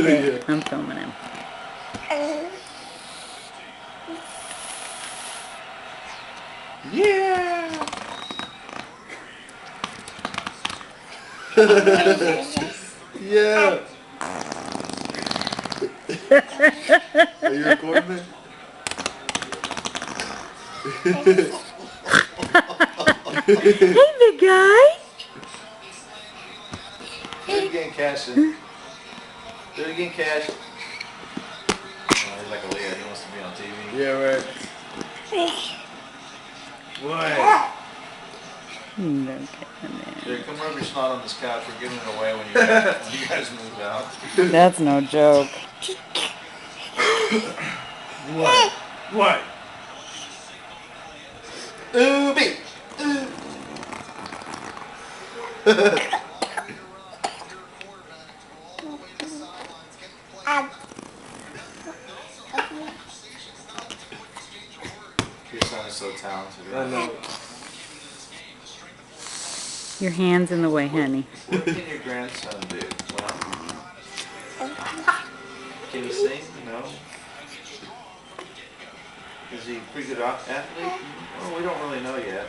Okay, Yeah. I'm filming him. Yeah. Yeah. Are you recording it? Hey, big guy. Do it again, Cashin. Do it again, Cash. Oh, he's like a Leah. He wants to be on TV. Yeah, right. What? Here, come rub your snot on this couch. We're giving it away when you guys move out. That's no joke. What? What? Ooby! Your son is so talented. Right? I know. Your hand's in the way, honey. What can your grandson do? Well, can he sing? No. Is he a pretty good athlete? Well, we don't really know yet.